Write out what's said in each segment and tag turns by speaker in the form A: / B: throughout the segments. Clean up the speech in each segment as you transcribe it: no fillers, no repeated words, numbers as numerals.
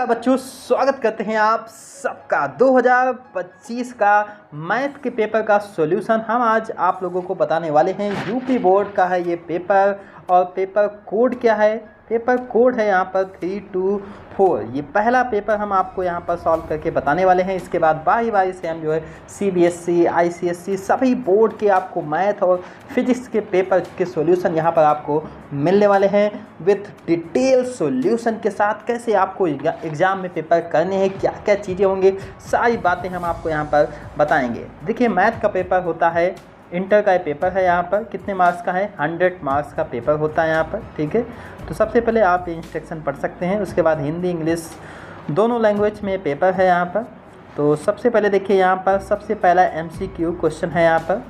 A: नमस्कार बच्चों, स्वागत करते हैं आप सबका 2025 का मैथ के पेपर का सॉल्यूशन। हम आज आप लोगों को बताने वाले हैं यूपी बोर्ड का है ये पेपर। और पेपर कोड क्या है? पेपर कोड है यहाँ पर 324। ये पहला पेपर हम आपको यहाँ पर सॉल्व करके बताने वाले हैं। इसके बाद बारी बारी से हम जो है सीबीएसई, आईसीएसई सभी बोर्ड के आपको मैथ और फिजिक्स के पेपर के सॉल्यूशन यहाँ पर आपको मिलने वाले हैं विथ डिटेल सॉल्यूशन के साथ। कैसे आपको एग्ज़ाम में पेपर करने हैं, क्या क्या चीज़ें होंगी, सारी बातें हम आपको यहाँ पर बताएंगे। देखिए, मैथ का पेपर होता है, इंटर का पेपर है यहाँ पर। कितने मार्क्स का है? 100 मार्क्स का पेपर होता है यहाँ पर, ठीक है। तो सबसे पहले आप ये इंस्ट्रक्शन पढ़ सकते हैं। उसके बाद हिंदी इंग्लिश दोनों लैंग्वेज में पेपर है यहाँ पर। तो सबसे पहले देखिए, यहाँ पर सबसे पहला एमसीक्यू क्वेश्चन है यहाँ पर।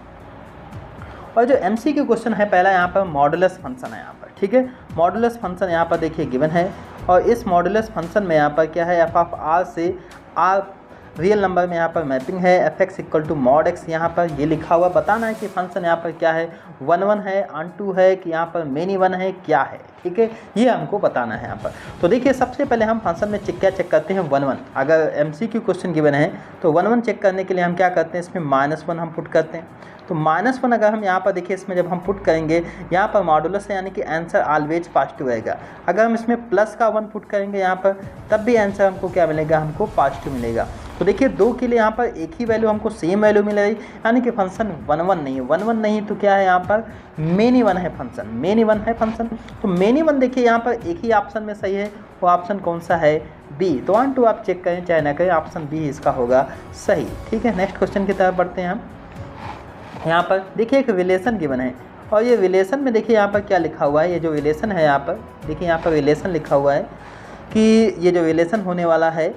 A: और जो एमसीक्यू क्वेश्चन है पहला यहाँ पर मॉडुलस फंक्शन है यहाँ पर, ठीक है। मॉडुलस फंक्शन यहाँ पर देखिए गिवन है। और इस मॉडुलस फंक्शन में यहाँ पर क्या है, एफ ऑफ आर से आर रियल नंबर में यहाँ पर मैपिंग है। F x equal to mod x यहाँ पर ये लिखा हुआ। बताना है कि फंक्शन यहाँ पर क्या है, 1 1 है, ऑन 2 है कि यहाँ पर मेनी 1 है, क्या है, ठीक है। ये हमको बताना है यहाँ पर। तो देखिए, सबसे पहले हम फंक्शन में क्या चेक करते हैं, 1 1। अगर एमसीक्यू क्वेश्चन गिवन है तो 1 1 चेक करने के लिए हम क्या करते हैं, इसमें -1 हम पुट करते हैं। तो -1 अगर हम यहाँ पर देखिए, इसमें जब हम पुट करेंगे यहाँ पर मॉडुलस है, यानी कि आंसर ऑलवेज पॉजिटिव रहेगा। अगर हम इसमें प्लस का 1 पुट करेंगे यहाँ पर, तब भी आंसर हमको क्या मिलेगा, हमको पॉजिटिव मिलेगा। तो देखिए, 2 के लिए यहाँ पर एक ही वैल्यू हमको सेम वैल्यू मिल रही, यानी कि फंक्शन 1 1 नहीं है। 1 1 नहीं तो क्या है, यहाँ पर मेनी 1 है फंक्शन, मेनी 1 है फंक्शन। तो मेनी 1 देखिए यहाँ पर एक ही ऑप्शन में सही है। वो ऑप्शन कौन सा है? बी। तो 1 2 आप चेक करें चाहे ना करें, ऑप्शन बी इसका होगा सही, ठीक है। नेक्स्ट क्वेश्चन की तरफ बढ़ते हैं हम। यहाँ पर देखिए एक रिलेशन गिवन है। और ये रिलेशन में देखिए यहाँ पर क्या लिखा हुआ है, ये जो रिलेशन है यहाँ पर देखिए, यहाँ पर रिलेशन लिखा हुआ है कि ये जो रिलेशन होने वाला है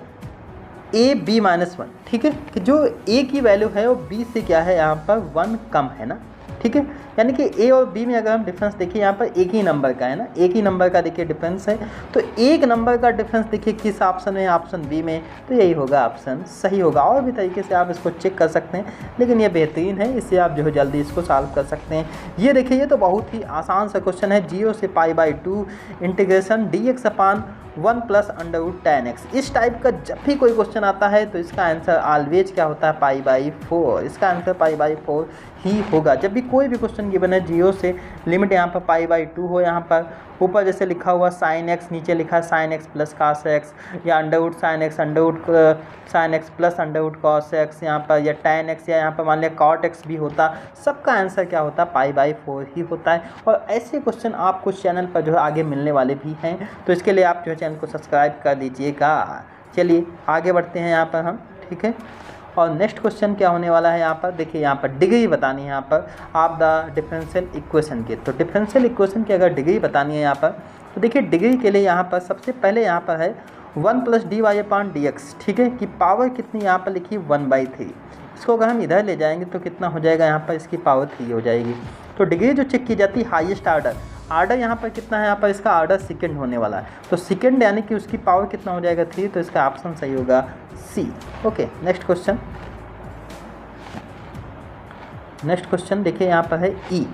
A: a b -1, ठीक है। कि जो a की वैल्यू है वो b से क्या है, यहाँ पर 1 कम है ना, ठीक है। यानी कि a और b में अगर हम डिफरेंस देखिए, यहाँ पर एक ही नंबर का है ना, एक ही नंबर का देखिए डिफरेंस है। तो एक नंबर का डिफरेंस देखिए किस ऑप्शन में, ऑप्शन बी में। तो यही होगा ऑप्शन सही होगा। और भी तरीके से आप इसको चेक कर सकते हैं, लेकिन ये बेहतरीन है, इससे आप जो है जल्दी इसको सॉल्व कर सकते हैं। ये देखिए, ये तो बहुत ही आसान सा क्वेश्चन है। 0 से π/2 इंटीग्रेशन dx अपान 1 + √10 x। इस टाइप का जब भी कोई क्वेश्चन आता है तो इसका आंसर ऑलवेज क्या होता है, π/4। इसका आंसर π/4 ही होगा। जब भी कोई भी क्वेश्चन गिवन है 0 से लिमिट यहाँ पर π/2 हो, यहाँ पर ऊपर जैसे लिखा हुआ sin x, नीचे लिखा sin x + cos x, या √sin x, sin x + √cos x यहाँ पर, या tan x, या यहाँ पर मान लिया cot x भी होता। सबका आंसर क्या होता है, π/4 ही होता है। और ऐसे क्वेश्चन आपको चैनल पर जो है आगे मिलने वाले भी हैं, तो इसके लिए आप जो है चैनल को सब्सक्राइब कर दीजिएगा। चलिए आगे बढ़ते हैं यहाँ पर हम, ठीक है। और नेक्स्ट क्वेश्चन क्या होने वाला है यहाँ पर देखिए, यहाँ पर डिग्री बतानी है यहाँ पर आप द डिफरेंशियल इक्वेशन की। तो डिफरेंशियल इक्वेशन की अगर डिग्री बतानी है यहाँ पर, तो देखिए डिग्री के लिए यहाँ पर सबसे पहले यहाँ पर है 1 + dy/dx, ठीक है। कि पावर कितनी यहाँ पर लिखी, 1/3। इसको अगर हम इधर ले जाएंगे तो कितना हो जाएगा, यहाँ पर इसकी पावर 3 हो जाएगी। तो डिग्री जो चेक की जाती है हाईएस्ट आर्डर यहाँ पर कितना है, यहाँ पर इसका आर्डर सेकंड होने वाला है। तो सेकंड यानी कि उसकी पावर कितना हो जाएगा, 3। तो इसका ऑप्शन सही होगा सी। ओके, नेक्स्ट क्वेश्चन देखिए, यहाँ पर है ई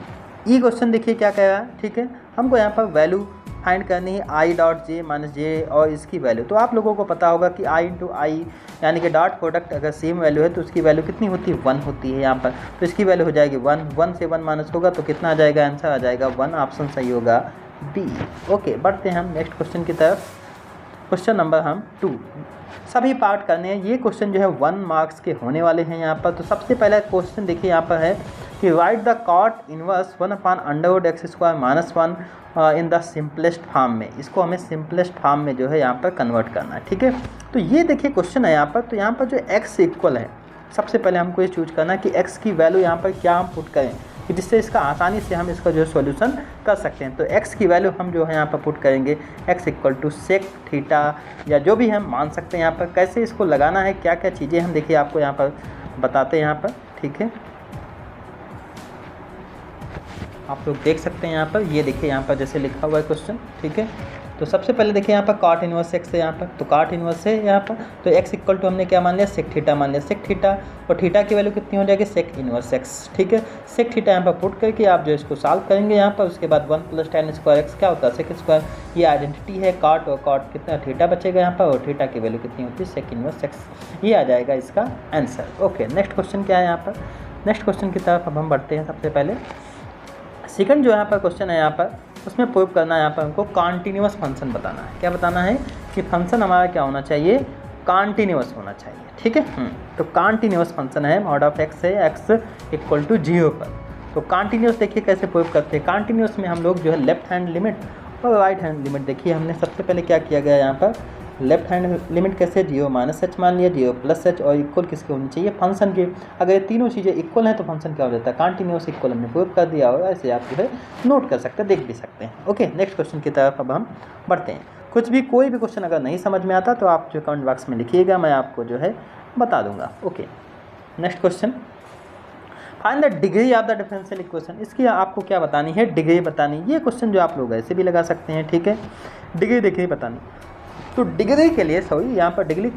A: क्वेश्चन। देखिए क्या कह रहा है, ठीक है। हमको यहाँ पर वैल्यू फाइंड करनी है i.j - j और इसकी वैल्यू। तो आप लोगों को पता होगा कि i × i यानी कि डॉट प्रोडक्ट अगर सेम वैल्यू है तो उसकी वैल्यू कितनी होती है, 1 होती है यहाँ पर। तो इसकी वैल्यू हो जाएगी 1। 1 से 1 माइनस होगा तो कितना आ जाएगा, आंसर आ जाएगा 1। ऑप्शन सही होगा बी। ओके, बढ़ते हैं हम नेक्स्ट क्वेश्चन की तरफ। क्वेश्चन नंबर हम 2 सभी पार्ट करने हैं। ये क्वेश्चन जो है 1 मार्क्स के होने वाले हैं यहाँ पर। तो सबसे पहला क्वेश्चन देखिए यहाँ पर है कि write the cot inverse 1/√x² - 1 in the simplest form में। इसको हमें सिंपलेस्ट फॉर्म में जो है यहाँ पर कन्वर्ट करना है, ठीक है। तो ये देखिए क्वेश्चन है यहाँ पर। तो यहाँ पर जो x इक्वल है, सबसे पहले हमको ये चूज करना है कि x की वैल्यू यहाँ पर क्या हम पुट करें कि जिससे इसका आसानी से हम इसका जो सॉल्यूशन कर सकते हैं। तो x की वैल्यू हम जो है यहाँ पर पुट करेंगे x = sec थीटा, या जो भी हम मान सकते हैं यहाँ पर। कैसे इसको लगाना है, क्या क्या चीज़ें हम देखिए आपको यहाँ पर बताते हैं यहाँ पर, ठीक है। आप लोग देख सकते हैं यहाँ पर, ये देखिए यहाँ पर जैसे लिखा हुआ है क्वेश्चन, ठीक है। तो सबसे पहले देखिए यहाँ पर कॉट इनवर्स एक्स है यहाँ पर, तो कॉट इनवर्स है यहाँ पर, तो एक्स इक्वल टू हमने क्या मान लिया, सेक थीटा मान लिया, सेक थीटा, और थीटा की वैल्यू कितनी हो जाएगी, सेक इनवर्स एक्स। ठीक है, सेक थीटा यहाँ पर पुट करके आप जो इसको सॉल्व करेंगे यहाँ पर, उसके बाद 1 + tan स्क्वायर एक्स क्या होता है, सेक स्क्वायर। ये आइडेंटिटी है कॉट, और कॉट कितना थीटा बचेगा यहाँ पर, और थीटा की वैल्यू कितनी होती है, सेक इनवर्स एक्स। ये आ जाएगा इसका आंसर। ओके, नेक्स्ट क्वेश्चन क्या है यहाँ पर, नेक्स्ट क्वेश्चन की तरफ अब हम बढ़ते हैं। सबसे पहले सेकंड जो यहाँ पर क्वेश्चन है यहाँ पर, उसमें प्रूव करना है यहाँ पर हमको कॉन्टीन्यूअस फंक्शन बताना है। क्या बताना है कि फंक्शन हमारा क्या होना चाहिए, कॉन्टीन्यूअस होना चाहिए। ठीक है, तो कॉन्टीन्यूअस फंक्शन है, मॉड ऑफ एक्स है एक्स इक्वल टू 0 पर। तो कॉन्टीन्यूअस देखिए कैसे प्रूव करते हैं। कॉन्टीन्यूअस में हम लोग जो है लेफ्ट हैंड लिमिट और राइट हैंड लिमिट, देखिए हमने सबसे पहले क्या किया गया यहाँ पर, लेफ्ट हैंड लिमिट कैसे, 0 - h मान लिया, 0 + h, और इक्वल किसके होनी चाहिए, फंक्शन के। अगर ये तीनों चीज़ें इक्वल हैं तो फंक्शन क्या हो जाता है, कॉन्टीन्यूअस इक्वल हमने प्रूव कर दिया, और ऐसे आप जो है नोट कर सकते हैं, देख भी सकते हैं। ओके, नेक्स्ट क्वेश्चन की तरफ अब हम बढ़ते हैं। कोई भी क्वेश्चन अगर नहीं समझ में आता तो आप जो कमेंट बॉक्स में लिखिएगा, मैं आपको जो है बता दूंगा। Okay, next question, find the degree of the differential equation. इसकी आपको क्या बतानी है, डिग्री बतानी। ये क्वेश्चन जो आप लोग ऐसे भी लगा सकते हैं। ठीक है, डिग्री देखिए बतानी। तो डिग्री के लिए यहाँ पर डिग्री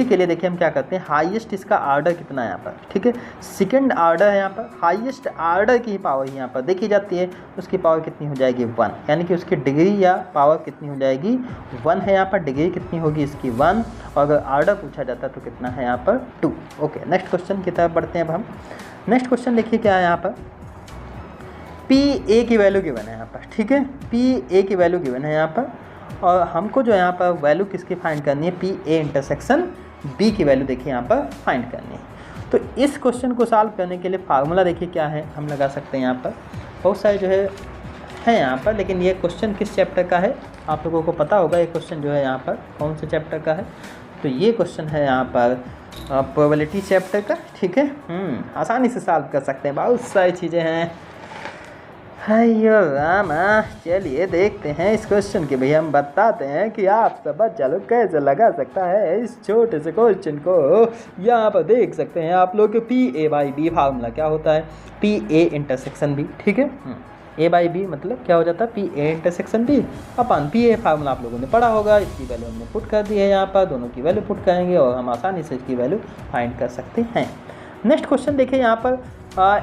A: के लिए देखिए हम क्या करते हैं, हाईएस्ट इसका आर्डर कितना है यहाँ पर। ठीक है, सेकंड आर्डर है यहाँ पर, हाईएस्ट आर्डर की पावर यहाँ पर देखी जाती है, उसकी पावर कितनी हो जाएगी, 1, यानी कि उसकी डिग्री या पावर कितनी हो जाएगी, 1 है यहाँ पर। डिग्री कितनी होगी इसकी, 1, और अगर आर्डर पूछा जाता तो कितना है यहाँ पर, 2। ओके, नेक्स्ट क्वेश्चन की तरफ बढ़ते हैं अब हम। नेक्स्ट क्वेश्चन देखिए क्या है यहाँ पर, पी ए की वैल्यू गिवन है यहाँ पर। ठीक है, पी ए की वैल्यू गिवन है यहाँ पर, और हमको जो यहाँ पर वैल्यू किसकी फाइंड करनी है, पी ए इंटरसेक्शन बी की वैल्यू देखिए यहाँ पर फाइंड करनी है। तो इस क्वेश्चन को सॉल्व करने के लिए फार्मूला देखिए क्या है, हम लगा सकते हैं यहाँ पर। बहुत सारे जो है यहाँ पर, लेकिन ये क्वेश्चन किस चैप्टर का है आप लोगों को पता होगा। ये क्वेश्चन जो है यहाँ पर कौन से चैप्टर का है, तो ये क्वेश्चन है यहाँ पर प्रोबेबिलिटी चैप्टर का। ठीक है, आसानी से सॉल्व कर सकते हैं, बहुत सारी चीज़ें हैं। अयो रामा, चलिए देखते हैं इस क्वेश्चन के, भैया हम बताते हैं कि आप सब बच्चा लोग कैसे लगा सकता है इस छोटे से क्वेश्चन को। यहाँ पर देख सकते हैं आप लोग PA/B फार्मूला क्या होता है, PA इंटरसेक्शन B। ठीक है, A/B मतलब क्या हो जाता है, PA इंटरसेक्शन B अपन PA फार्मूला आप लोगों ने पढ़ा होगा। इसकी वैल्यू हमने पुट कर दी है यहाँ पर, दोनों की वैल्यू पुट करेंगे और हम आसानी से इसकी वैल्यू फाइंड कर सकते हैं। नेक्स्ट क्वेश्चन देखिए यहाँ पर,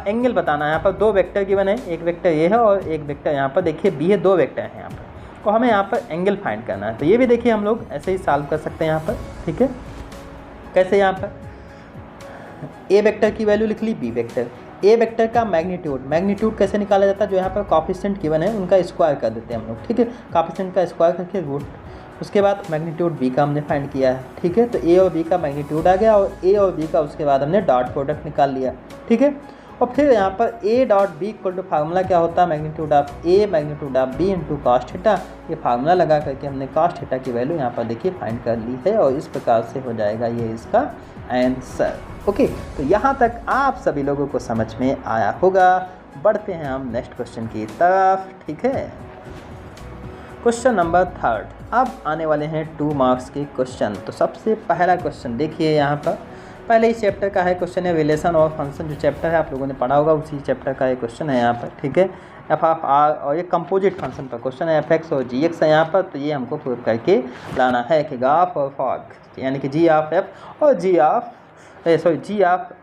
A: एंगल बताना है। यहाँ पर 2 वेक्टर गिवन है, एक वेक्टर ये है और एक वेक्टर यहाँ पर देखिए बी है, 2 वेक्टर हैं यहाँ पर, और हमें यहाँ पर एंगल फाइंड करना है। तो ये भी देखिए हम लोग ऐसे ही सॉल्व कर सकते हैं यहाँ पर। ठीक है, कैसे, यहाँ पर ए वेक्टर की वैल्यू लिख ली, बी वेक्टर, ए वेक्टर का मैग्नीट्यूड कैसे निकाला जाता है, जो यहाँ पर कॉफिशिएंट गिवन है उनका स्क्वायर कर देते हैं हम लोग। ठीक है, कॉफिशिएंट का स्क्वायर करके रूट, उसके बाद मैग्नीट्यूड बी का हमने फाइंड किया है। ठीक है, तो ए और बी का मैग्नीट्यूड आ गया, और ए और बी का उसके बाद हमने डॉट प्रोडक्ट निकाल लिया। ठीक है, और फिर यहाँ पर A dot B equal to formula क्या होता है, magnitude of A magnitude of B into cos theta. ये फार्मूला लगा करके हमने कॉस थीटा की वैल्यू यहाँ पर देखिए फाइंड कर ली है, और इस प्रकार से हो जाएगा ये इसका आंसर। ओके, तो यहाँ तक आप सभी लोगों को समझ में आया होगा। बढ़ते हैं हम नेक्स्ट क्वेश्चन की तरफ। ठीक है, क्वेश्चन नंबर 3। अब आने वाले हैं 2 मार्क्स के क्वेश्चन। तो सबसे पहला क्वेश्चन देखिए यहाँ पर, पहले ही चैप्टर का है क्वेश्चन है, रिलेशन और फंक्शन जो चैप्टर है आप लोगों ने पढ़ा होगा उसी चैप्टर का ये क्वेश्चन है यहाँ पर। ठीक है, एफ ऑफ आर, और ये कंपोजिट फंक्शन पर क्वेश्चन है, एफ एक्स और जी एक्स है यहाँ पर। तो ये हमको प्रूव करके लाना है कि ग्राफ और फॉग, यानी कि जी ऑफ एफ और जी ऑफ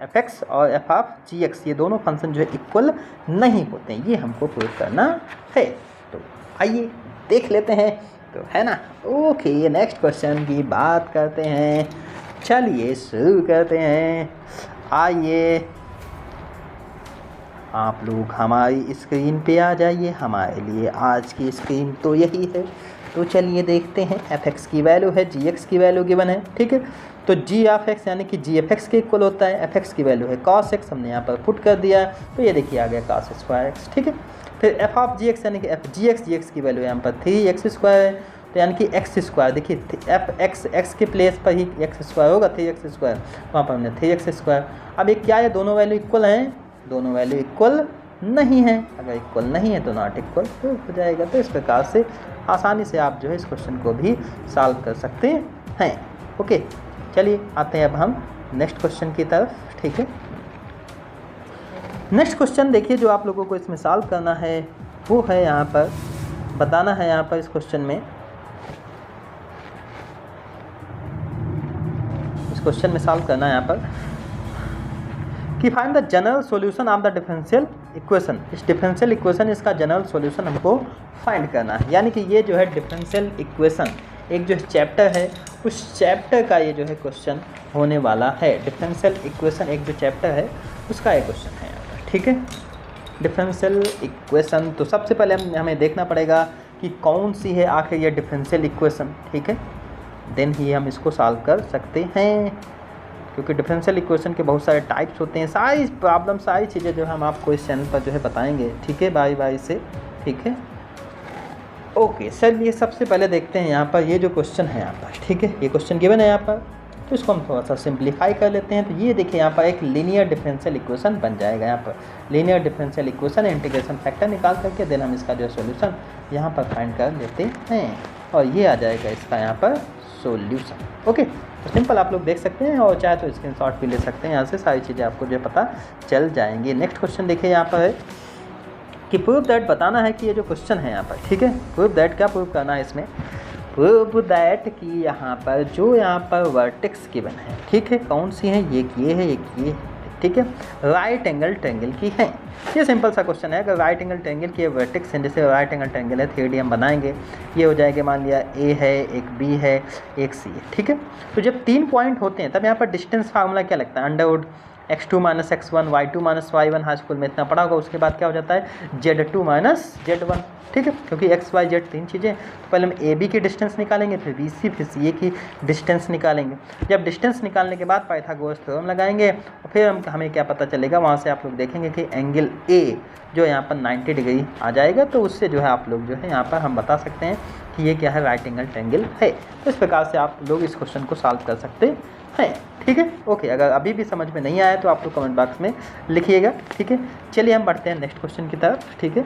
A: एफ एक्स और एफ ऑफ जी एक्स, ये दोनों फंक्शन जो है इक्वल नहीं होते हैं, ये हमको प्रूव करना है। तो आइए देख लेते हैं, तो है ना। ओके, नेक्स्ट क्वेश्चन की बात करते हैं, चलिए शुरू करते हैं। आइए आप लोग हमारी स्क्रीन पे आ जाइए, हमारे लिए आज की स्क्रीन तो यही है। तो चलिए देखते हैं, एफ एक्स की वैल्यू है, जी एक्स की वैल्यू गिवन है। ठीक है, तो जी ऑफ एक्स यानी कि जी एफ एक्स के इक्वल होता है, एफ एक्स की वैल्यू है कॉस एक्स, हमने यहाँ पर पुट कर दिया, तो ये देखिए आ गया cos स्क्वायर एक्स। ठीक है, फिर एफ ऑफ जी एक्स यानी कि एफ जी एक्स की वैल्यू यहाँ पर 3x² है, तो यानी कि एक्स स्क्वायर, देखिए एफ एक्स के प्लेस पर ही एक्स स्क्वायर होगा, 3x², वहाँ पर हमने 3x²। अब ये क्या है, दोनों वैल्यू इक्वल हैं, दोनों वैल्यू इक्वल नहीं है, अगर इक्वल नहीं है तो नॉट इक्वल तो हो जाएगा। तो इस प्रकार से आसानी से आप जो है इस क्वेश्चन को भी सॉल्व कर सकते हैं। ओके, चलिए आते हैं अब हम नेक्स्ट क्वेश्चन की तरफ। ठीक है, नेक्स्ट क्वेश्चन देखिए जो आप लोगों को इसमें सॉल्व करना है वो है यहाँ पर बताना है यहाँ पर इस क्वेश्चन में, इस क्वेश्चन में सॉल्व करना है यहाँ पर कि find the general solution of the differential equation. इस डिफरेंशियल इक्वेशन इसका जनरल सॉल्यूशन हमको फाइंड करना है, यानी कि ये जो है डिफरेंशियल इक्वेशन एक जो चैप्टर है उस चैप्टर का ये जो है क्वेश्चन होने वाला है। डिफरेंशियल इक्वेशन एक जो चैप्टर है उसका ये क्वेश्चन है यहाँ पर, ठीक है। डिफरेंशियल इक्वेशन, तो सबसे पहले हमें देखना पड़ेगा कि कौन सी है आखिर ये डिफरेंशियल इक्वेशन, ठीक है, देन ही हम इसको सॉल्व कर सकते हैं, क्योंकि डिफरेंशियल इक्वेशन के बहुत सारे टाइप्स होते हैं। सारी प्रॉब्लम, सारी चीज़ें जो हम आपको इस चैनल पर जो है बताएंगे, ठीक है, बारी बारी से, ठीक है। ओके सर, ये सबसे पहले देखते हैं यहाँ पर ये जो क्वेश्चन है यहाँ पर, ठीक है, ये क्वेश्चन गिवन है यहाँ पर, तो इसको हम थोड़ा सा सिंप्लीफाई कर लेते हैं। तो ये देखिए यहाँ पर एक लीनियर डिफरेंशियल इक्वेशन बन जाएगा। यहाँ पर linear differential equation integration factor निकाल करके देन हम इसका जो सॉल्यूशन यहाँ पर फाइंड कर लेते हैं और ये आ जाएगा इसका यहाँ पर सॉल्यूशन। ओके, तो सिंपल आप लोग देख सकते हैं और चाहे तो स्क्रीनशॉट भी ले सकते हैं, यहाँ से सारी चीज़ें आपको जो पता चल जाएंगी। नेक्स्ट क्वेश्चन देखिए यहाँ पर है कि प्रूव दैट, बताना है कि ये जो क्वेश्चन है यहाँ पर, ठीक है, प्रूव दैट, क्या प्रूव करना है इसमें, प्रूव दैट कि यहाँ पर जो यहाँ पर वर्टेक्स गिवन है, ठीक है, कौन सी है, ये है, ये, ठीक है, राइट एंगल ट्रायंगल की है। ये सिंपल सा क्वेश्चन है, अगर राइट एंगल ट्रायंगल की वर्टेक्स है, जैसे राइट एंगल ट्रायंगल है, 3D हम बनाएंगे, ये हो जाएगा, मान लिया ए है, एक बी है, एक सी है, ठीक है। तो जब 3 पॉइंट होते हैं तब यहाँ पर डिस्टेंस फार्मूला क्या लगता है, Underwood x2 - x1 y2 - y1, high school में इतना पढ़ा होगा। उसके बाद क्या हो जाता है z2 - z1, ठीक है, क्योंकि x y z 3 चीज़ें, तो पहले हम ए बी की डिस्टेंस निकालेंगे, फिर बी सी, फिर सी ए की डिस्टेंस निकालेंगे। जब डिस्टेंस निकालने के बाद पाइथागोरस थ्योरम लगाएंगे और फिर हमें क्या पता चलेगा, वहाँ से आप लोग देखेंगे कि एंगल ए जो यहाँ पर 90 डिग्री आ जाएगा, तो उससे जो है आप लोग जो है यहाँ पर हम बता सकते हैं कि ये क्या है, राइट एंगल ट्रायंगल है। तो इस प्रकार से आप लोग इस क्वेश्चन को सॉल्व कर सकते हैं, ठीक है। ओके, अगर अभी भी समझ में नहीं आया तो आप लोग कमेंट बॉक्स में लिखिएगा, ठीक है। चलिए हम बढ़ते हैं नेक्स्ट क्वेश्चन की तरफ, ठीक है।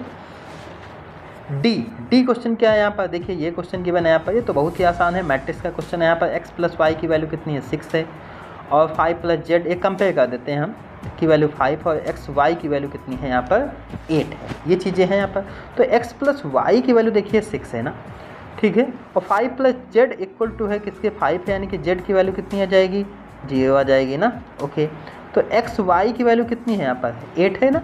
A: डी क्वेश्चन क्या है यहाँ पर, देखिए ये क्वेश्चन गिवन है यहाँ पर, ये तो बहुत ही आसान है, मैट्रिक्स का क्वेश्चन है। यहाँ पर x + y की वैल्यू कितनी है, 6 है, और 5 + z, एक कंपेयर कर देते हैं हम, की वैल्यू 5 और x y की वैल्यू कितनी है यहाँ पर 8 है, ये चीज़ें हैं यहाँ पर। तो x + y की वैल्यू देखिए 6 है ना, ठीक है, और 5 + z इक्वल टू है किसके, 5 है, यानी कि z की वैल्यू कितनी आ जाएगी, 0 आ जाएगी ना। ओके, तो x y की वैल्यू कितनी है यहाँ पर 8 है ना,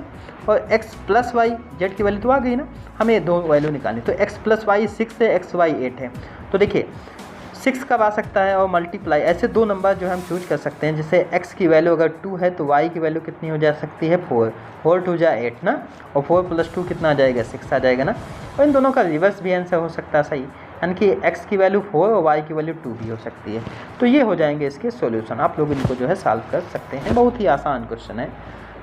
A: और x + y z की वैल्यू तो आ गई ना, हमें दो वैल्यू निकालनी। तो x + y 6 है, x y 8 है, तो देखिए 6 कब आ सकता है और मल्टीप्लाई, ऐसे दो नंबर जो हम चूज कर सकते हैं। जैसे x की वैल्यू अगर 2 है तो y की वैल्यू कितनी हो जा सकती है, 4, 4 2 जा 8 ना, और 4 + 2 कितना आ जाएगा, 6 आ जाएगा ना। और इन दोनों का रिवर्स भी आंसर हो सकता है सही, यानी कि x की वैल्यू 4 और y की वैल्यू 2 भी हो सकती है। तो ये हो जाएंगे इसके सॉल्यूशन, आप लोग इनको जो है सॉल्व कर सकते हैं, बहुत ही आसान क्वेश्चन है।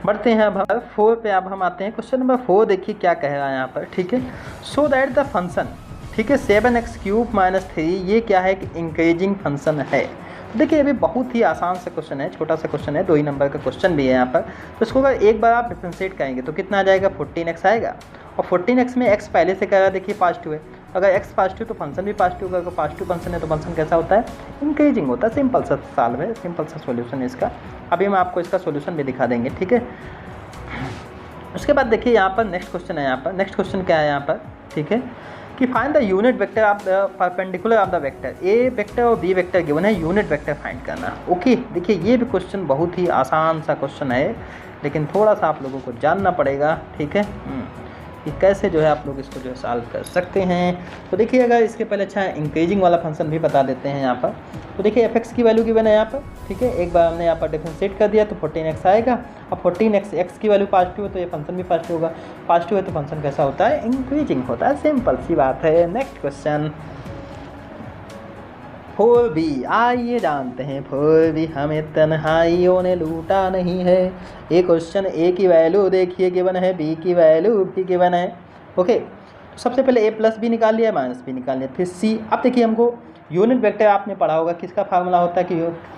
A: बढ़ते हैं अब 4 पे, अब हम आते हैं क्वेश्चन नंबर 4। देखिए क्या कह रहा है यहाँ पर, ठीक है, सो दैट द फंक्शन, ठीक है, 7x³ - 3, ये क्या है कि इंक्रीजिंग फंक्शन है। देखिए अभी बहुत ही आसान सा क्वेश्चन है, छोटा सा क्वेश्चन है, 2 ही नंबर का क्वेश्चन भी है यहाँ पर। तो इसको अगर एक बार आप डिफ्रेंशिएट करेंगे तो कितना आ जाएगा, 14x आएगा, और 14x में x पहले से कह रहा है, देखिए पॉजिटिव है, अगर x पॉजिटिव तो फंक्शन भी पॉजिटिव होगा, अगर पॉजिटिव फंक्शन है तो फंक्शन कैसा होता है, इंक्रीजिंग होता है। सिंपल सा सॉल्व है, सिंपल सा सॉल्यूशन है इसका, अभी हम आपको इसका सॉल्यूशन भी दिखा देंगे, ठीक है। उसके बाद देखिए यहाँ पर नेक्स्ट क्वेश्चन है, यहाँ पर नेक्स्ट क्वेश्चन क्या है यहाँ पर, ठीक है, कि find the unit vector of the perpendicular of the vector, A vector और बी वेक्टर गिवन है, यूनिट वेक्टर फाइंड करना। ओके, देखिए ये भी क्वेश्चन बहुत ही आसान सा क्वेश्चन है, लेकिन थोड़ा सा आप लोगों को जानना पड़ेगा, ठीक है, कि कैसे जो है आप लोग इसको जो है सॉल्व कर सकते हैं। तो देखिए अगर इसके पहले अच्छा इंक्रीजिंग वाला फंक्शन भी बता देते हैं यहाँ पर। तो देखिए f(x) की वैल्यू गिवन है यहाँ पर, ठीक है, एक बार हमने यहाँ पर डिफरेंशिएट कर दिया तो 14x आएगा। अब 14x x की वैल्यू पॉजिटिव है तो ये फंक्शन भी पॉजिटिव होगा, पॉजिटिव है तो फंक्शन कैसा होता है, इंक्रीजिंग होता है, सिंपल सी बात है। नेक्स्ट क्वेश्चन 4b, आइए जानते हैं 4b, हमें तन्हाइयों ने लूटा नहीं है। ये क्वेश्चन a की वैल्यू देखिए गिवन है, b की वैल्यू भी गिवन है। ओके, तो सबसे पहले a+b निकाल लिया, -b निकाल लिया, फिर c। अब देखिए हमको यूनिट वेक्टर आपने पढ़ा होगा, किसका फार्मूला होता है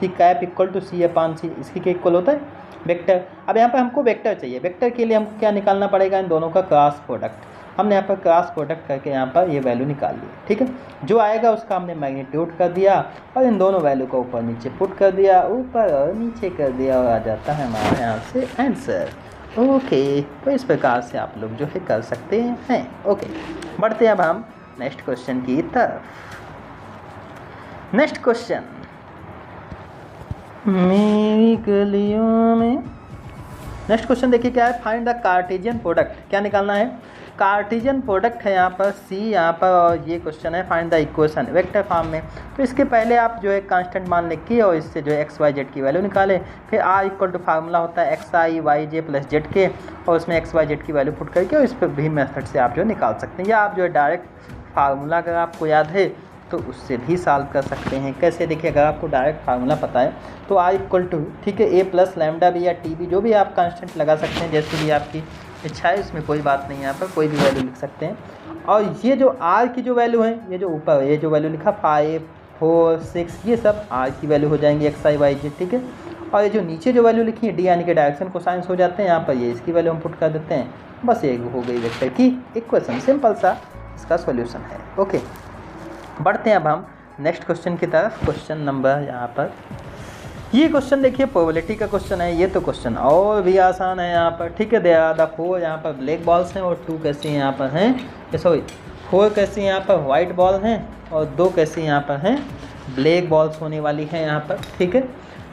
A: कि कैप इक्वल टू c/c, इसकी क्या इक्वल होता है, वेक्टर। अब यहाँ पर हमको वेक्टर चाहिए, वेक्टर के लिए हमको क्या निकालना पड़ेगा, इन दोनों का क्रॉस प्रोडक्ट। हमने यहाँ पर क्रॉस प्रोडक्ट करके यहाँ पर ये वैल्यू निकाल ली, ठीक है, जो आएगा उसका हमने मैग्नीट्यूड कर दिया और इन दोनों वैल्यू को ऊपर नीचे पुट कर दिया, ऊपर और नीचे कर दिया, और आ जाता है हमारे यहाँ से आंसर। ओके, तो इस प्रकार से आप लोग जो है कर सकते हैं। ओके, बढ़ते हैं अब हम नेक्स्ट क्वेश्चन की तरफ। नेक्स्ट क्वेश्चन, मेरी गलियों में। नेक्स्ट क्वेश्चन देखिए क्या है, फाइंड द कार्टेशियन प्रोडक्ट। क्या निकालना है, कार्टेशियन प्रोडक्ट है यहाँ पर सी यहाँ पर, और ये क्वेश्चन है find the equation vector form में। तो इसके पहले आप जो है कांस्टेंट मान लिख के और इससे जो है एक्स वाई जेड की वैल्यू निकालें। फिर आर इक्वल टू फार्मूला होता है एक्स आई वाई जे प्लस जेड के, और उसमें एक्स वाई जेड की वैल्यू पुट करके और इस पर भी मेथड से आप जो निकाल सकते हैं, या आप जो है डायरेक्ट फार्मूला अगर आपको याद है तो उससे भी सॉल्व कर सकते हैं। कैसे देखिए, अगर आपको डायरेक्ट फार्मूला पता है तो आर इक्वल टू, ठीक है, ए प्लस लैम्डा बी या टी बी, जो भी आप कांस्टेंट लगा सकते हैं, जैसे भी आपकी इच्छा है, इसमें कोई बात नहीं है, यहाँ पर कोई भी वैल्यू लिख सकते हैं। और ये जो आर की जो वैल्यू है, ये जो ऊपर ये जो वैल्यू लिखा 5 4 6, ये सब आर की वैल्यू हो जाएंगी एक्स आई वाई जे, ठीक है। और ये जो नीचे जो वैल्यू लिखी है डी यानी कि डायरेक्शन कोसाइंस हो जाते हैं, यहाँ पर ये इसकी वैल्यू हम पुट कर देते हैं। बस ये हो गई वेक्टर की इक्वेशन, सिंपल सा इसका सॉल्यूशन है। ओके, बढ़ते हैं अब हम नेक्स्ट क्वेश्चन की तरफ। क्वेश्चन नंबर यहाँ पर, ये क्वेश्चन देखिए प्रोबेबिलिटी का क्वेश्चन है। ये तो क्वेश्चन और भी आसान है यहाँ पर, ठीक है। दे आर द 4 यहाँ पर ब्लैक बॉल्स हैं और 2 कैसे यहाँ पर हैं, सॉरी 4 कैसे यहाँ पर वाइट बॉल हैं और 2 कैसे यहाँ पर हैं ब्लैक बॉल्स होने वाली हैं यहाँ पर, ठीक है।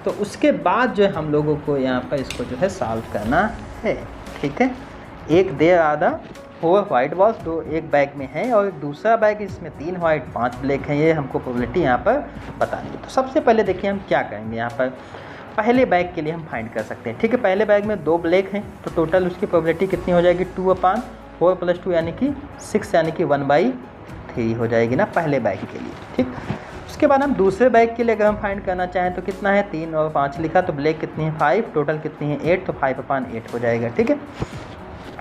A: तो उसके बाद जो है हम लोगों को यहाँ पर इसको जो है सॉल्व करना है, ठीक है। एक they are the 4 white balls, 2 एक बैग में है और दूसरा बैग इसमें 3 वाइट 5 ब्लैक हैं, ये हमको प्रोबेबिलिटी यहाँ पर बतानी है। तो सबसे पहले देखिए हम क्या करेंगे, यहाँ पर पहले बैग के लिए हम फाइंड कर सकते हैं, ठीक है। पहले बैग में 2 ब्लैक हैं तो टोटल उसकी प्रोबेबिलिटी कितनी हो जाएगी, 2/4 + 2 यानी कि 6 यानी कि 1/3 हो जाएगी ना पहले बैग के लिए, ठीक। उसके बाद हम दूसरे बैग के लिए अगर हम फाइंड करना चाहें तो कितना है, 3 और 5 लिखा, तो ब्लैक कितनी है 5, टोटल कितनी है 8, तो 5/8 हो जाएगा, ठीक है।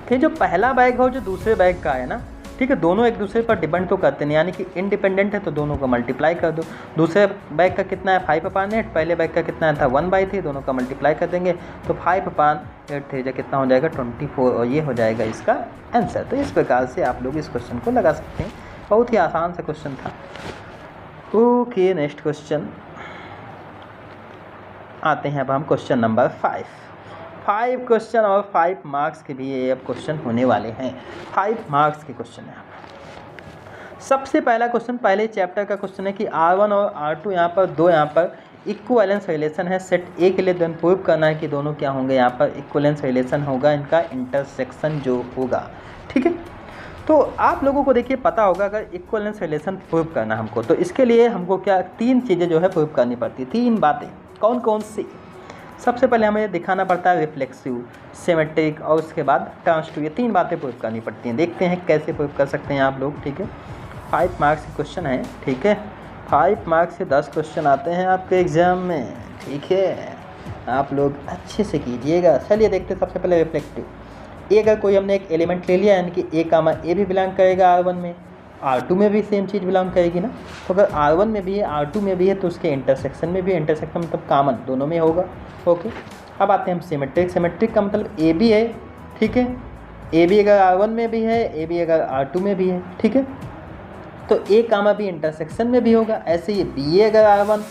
A: फिर जो पहला बैग हो जो दूसरे बैग का है ना, ठीक है, दोनों एक दूसरे पर डिपेंड तो करते नहीं, यानी कि इंडिपेंडेंट है, तो दोनों को मल्टीप्लाई कर दो। दूसरे बैग का कितना है 5/8, पहले बैग का कितना था 1/3, दोनों का मल्टीप्लाई कर देंगे तो 5/8 कितना हो जाएगा 24, और ये हो जाएगा इसका आंसर। तो इस प्रकार से आप लोग इस क्वेश्चन को लगा सकते हैं, बहुत ही आसान सा क्वेश्चन था। ओके, नेक्स्ट क्वेश्चन आते हैं अब हम क्वेश्चन नंबर 5 क्वेश्चन और 5 मार्क्स के भी ये अब क्वेश्चन होने वाले हैं। 5 मार्क्स के क्वेश्चन है। सबसे पहला क्वेश्चन पहले चैप्टर का क्वेश्चन है कि R1 और R2 यहाँ पर दो यहाँ पर इक्विवेलेंस रिलेशन है सेट ए के लिए, देन प्रूव करना है कि दोनों क्या होंगे, यहाँ पर इक्विवेलेंस रिलेशन होगा, इनका इंटरसेक्शन जो होगा, ठीक है। तो आप लोगों को देखिए पता होगा अगर इक्विवेलेंस रिलेशन प्रूव करना हमको, तो इसके लिए हमको क्या 3 चीज़ें जो है प्रूव करनी पड़ती है, 3 बातें। कौन कौन सी? सबसे पहले हमें दिखाना पड़ता है रिफ्लेक्सिव, सिमेट्रिक और उसके बाद ट्रांसटिव, ये 3 बातें प्रूव करनी पड़ती हैं। देखते हैं कैसे प्रूव कर सकते हैं आप लोग, ठीक है। 5 मार्क्स के क्वेश्चन है, ठीक है। 5 मार्क्स से 10 क्वेश्न आते हैं आपके एग्जाम में, ठीक है। आप लोग अच्छे से कीजिएगा। चलिए देखते हैं सबसे पहले रिफ्लेक्टिव। ए अगर कोई हमने एक एलिमेंट ले लिया यानी कि A, भी बिलोंग करेगा R1 में, R2 में भी सेम चीज़ बिलोंग करेगी ना। तो अगर R1 में भी है R2 में भी है तो उसके इंटरसेक्शन में भी, इंटरसेक्शन मतलब कॉमन दोनों में होगा, ओके। अब आते हैं हम सिमेट्रिक का मतलब AB है, ठीक है। AB अगर R1 में भी है, AB अगर R2 में भी है, ठीक है, तो A, B इंटरसेक्शन में भी होगा। ऐसे ही BA अगर R1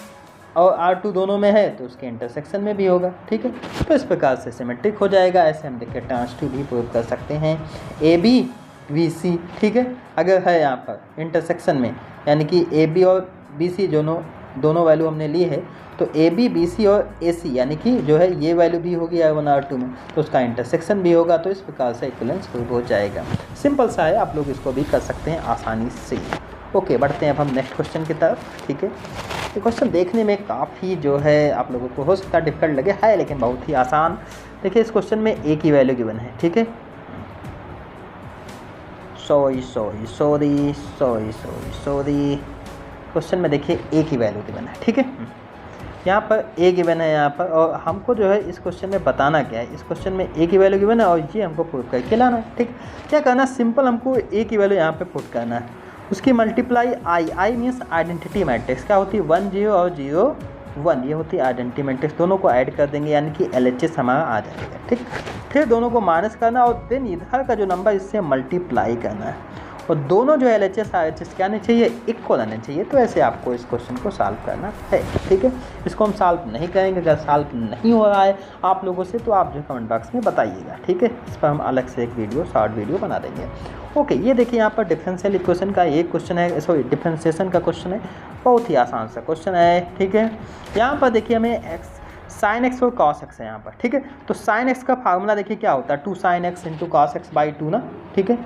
A: और R2 दोनों में है तो उसके इंटरसेक्शन में भी होगा, ठीक है। तो इस प्रकार से सिमेट्रिक हो जाएगा। ऐसे हम देखिए ट्रांसटिव भी प्रूव कर सकते हैं। AB BC, ठीक है, अगर है यहाँ पर इंटरसेक्शन में, यानी कि AB और BC दोनों वैल्यू हमने ली है, तो AB BC और AC यानी कि जो है ये वैल्यू भी होगी R1 R2 में, तो उसका इंटरसेक्शन भी होगा। तो इस प्रकार से इक्विवेलेंस प्रूव हो जाएगा। सिंपल सा है, आप लोग इसको भी कर सकते हैं आसानी से। ओके, बढ़ते हैं अब हम नेक्स्ट क्वेश्चन की तरफ, ठीक है। ये क्वेश्चन देखने में काफ़ी जो है आप लोगों को हो सकता है डिफिकल्ट लगे, है लेकिन बहुत ही आसान। देखिए इस क्वेश्चन में A की वैल्यू गिवन है, ठीक है। सॉरी क्वेश्चन में देखिए A की वैल्यू गिवन है, ठीक है। यहाँ पर A गिवन है यहाँ पर, और हमको जो है इस क्वेश्चन में बताना क्या है, इस क्वेश्चन में A की वैल्यू गिवन है और ये हमको पुट करके लाना है, ठीक। क्या करना, सिंपल हमको A की वैल्यू यहाँ पे पुट करना है, उसकी multiply I means identity matrix. क्या होती है 1 0 और 0 1, ये होती है आइडेंटिटी मैट्रिक्स। दोनों को ऐड कर देंगे यानी कि LHS हमारा आ जाएगा, ठीक। फिर दोनों को माइनस करना और देन इधर का जो नंबर इससे मल्टीप्लाई करना है, और दोनों जो LHS RHS क्या आने चाहिए, इक्वल आने चाहिए। तो ऐसे आपको इस क्वेश्चन को सॉल्व करना है, ठीक है। इसको हम सॉल्व नहीं करेंगे, अगर सॉल्व नहीं हो रहा है आप लोगों से तो आप जो कमेंट बॉक्स में बताइएगा, ठीक है। इस पर हम अलग से एक वीडियो, शॉर्ट वीडियो बना देंगे। ओके, ये देखिए यहाँ पर डिफरेंशियल इक्वेशन का एक क्वेश्चन है, सॉरी डिफरेंशिएशन का क्वेश्चन है, बहुत ही आसान सा क्वेश्चन है, ठीक है। यहाँ पर देखिए हमें एक्स साइन एक्स और कॉस एक्स है यहाँ पर, ठीक है। तो साइन एक्स का फार्मूला देखिए क्या होता है, 2 sin x into cos x by 2 ना, ठीक है।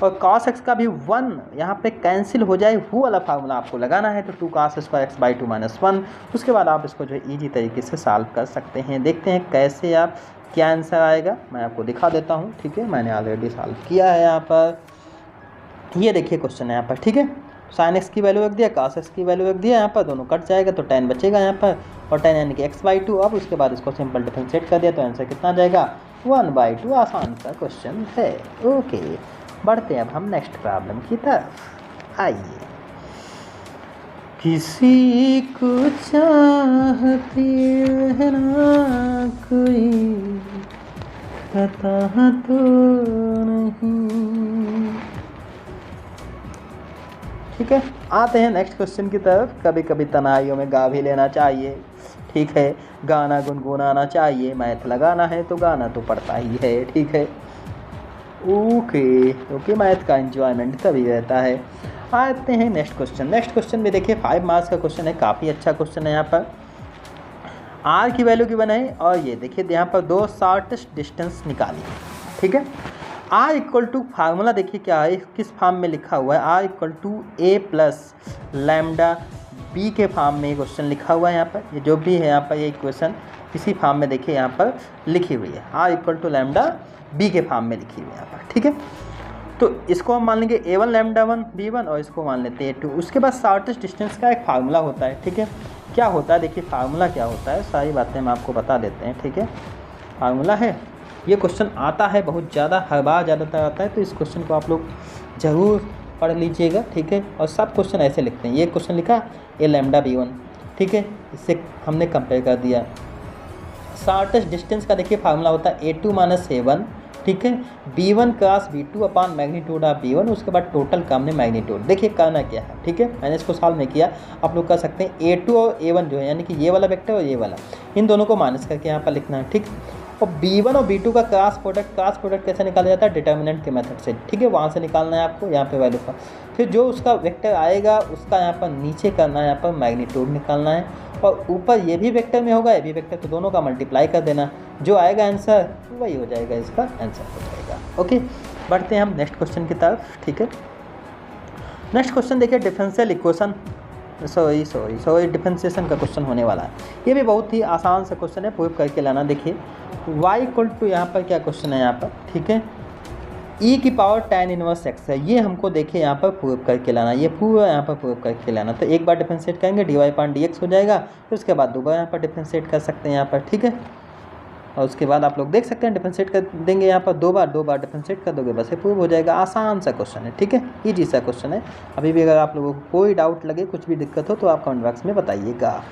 A: और कॉस एक्स का भी 1 यहाँ पे कैंसिल हो जाए, वो वाला फार्मूला आपको लगाना है। तो 2 cos square x by 2 minus 1, उसके बाद आप इसको जो है ईजी तरीके से सॉल्व कर सकते हैं। देखते हैं कैसे आप क्या आंसर आएगा, मैं आपको दिखा देता हूँ, ठीक है। मैंने ऑलरेडी सॉल्व किया है यहाँ पर, ये देखिए क्वेश्चन है यहाँ पर, ठीक है। साइन एक्स की वैल्यू रख दिया, कॉस एक्स की वैल्यू रख दिया, यहाँ पर दोनों कट जाएगा तो 10 बचेगा यहाँ पर, और 10 यानी कि एक्स बाई 2। अब उसके बाद इसको सिंपल डिफरेंशिएट कर दिया तो आंसर कितना आ जाएगा, 1/2। आसान सा क्वेश्चन है, ओके। बढ़ते हैं अब हम नेक्स्ट प्रॉब्लम की तरफ, आइए। किसी को चाहती है ना कोई, पता तो नहीं, ठीक है। आते हैं नेक्स्ट क्वेश्चन की तरफ। कभी कभी तनाइयों में गा भी लेना चाहिए, ठीक है। गाना गुनगुनाना चाहिए, मैथ लगाना है तो गाना तो पड़ता ही है, ठीक है। ओके, मैथ का एंजॉयमेंट तभी रहता है। आते हैं नेक्स्ट क्वेश्चन। नेक्स्ट क्वेश्चन में देखिए 5 मार्क्स का क्वेश्चन है, काफ़ी अच्छा क्वेश्चन है। यहाँ पर आर की वैल्यू गिवन है, और ये देखिए यहाँ पर 2 शॉर्टेस्ट डिस्टेंस निकाली, ठीक है। आर इक्वल टू फार्मूला देखिए क्या है, किस फॉर्म में लिखा हुआ है, R equal to A plus lambda B के फॉर्म में क्वेश्चन लिखा हुआ है। यहाँ पर ये जो भी है यहाँ पर ये इक्वेशन इसी फॉर्म में देखिए यहाँ पर लिखी हुई है, R equal to lambda B के फॉर्म में लिखी हुई है यहाँ पर, ठीक है। तो इसको हम मान लेंगे a1 लैम्डा 1 b1, और इसको मान लेते हैं a2। उसके बाद शॉर्टेस्ट डिस्टेंस का एक फार्मूला होता है, ठीक है। क्या होता है देखिए, फार्मूला क्या होता है, सारी बातें हम आपको बता देते हैं, ठीक है। फार्मूला है, ये क्वेश्चन आता है बहुत ज़्यादा, हर बार ज़्यादातर आता है, तो इस क्वेश्चन को आप लोग ज़रूर पढ़ लीजिएगा, ठीक है। और सब क्वेश्चन ऐसे लिखते हैं, ये क्वेश्चन लिखा a लैम्डा b1, ठीक है, इससे हमने कंपेयर कर दिया। शॉर्टेस्ट डिस्टेंस का देखिए फार्मूला होता है a2 माइनस a1, ठीक है, b1 cross b2 upon magnitude of b1, उसके बाद टोटल का हमने मैग्नीट्यूड। देखिए करना क्या है, ठीक है, मैंने इसको सॉल्व नहीं किया, आप लोग कर सकते हैं। a2 और a1 जो है यानी कि ये वाला वेक्टर और ये वाला, इन दोनों को माइनस करके यहाँ पर लिखना है, ठीक। और b1 और b2 का क्रॉस प्रोडक्ट कैसे निकाला जाता है, डिटर्मिनेंट के मेथड से, ठीक है, वहाँ से निकालना है आपको यहाँ पे वैल्यू का। फिर जो उसका वेक्टर आएगा उसका यहाँ पर नीचे करना है, यहाँ पर मैग्नीट्यूड निकालना है, और ऊपर ये भी वेक्टर में होगा, ये भी वेक्टर, तो दोनों का मल्टीप्लाई कर देना, जो आएगा आंसर वही हो जाएगा, इसका आंसर हो जाएगा, ओके। बढ़ते हैं हम नेक्स्ट क्वेश्चन की तरफ, ठीक है। नेक्स्ट क्वेश्चन देखिए डिफरेंशियल इक्वेशन, सॉरी डिफरेंशिएशन का क्वेश्चन होने वाला है। ये भी बहुत ही आसान सा क्वेश्चन है, प्रूव करके लाना। देखिए y इक्वल टू यहाँ पर क्या क्वेश्चन है यहाँ पर, ठीक है, e की पावर tan इनवर्स x है, ये हमको देखिए यहाँ पर प्रूव करके लाना, ये पूरा यहाँ पर प्रूव करके लाना। तो एक बार डिफरेंशिएट करेंगे dy/dx हो जाएगा, फिर उसके बाद दोबारा यहाँ पर डिफरेंशिएट कर सकते हैं यहाँ पर, ठीक है। और उसके बाद आप लोग देख सकते हैं डिफरेंशिएट कर देंगे यहाँ पर, दो बार डिफरेंशिएट कर दोगे, बस ये प्रूव हो जाएगा। आसान सा क्वेश्चन है, ठीक है, ईजी सा क्वेश्चन है। अभी भी अगर आप लोगों को कोई डाउट लगे, कुछ भी दिक्कत हो तो आप कमेंट बॉक्स में बताइएगा।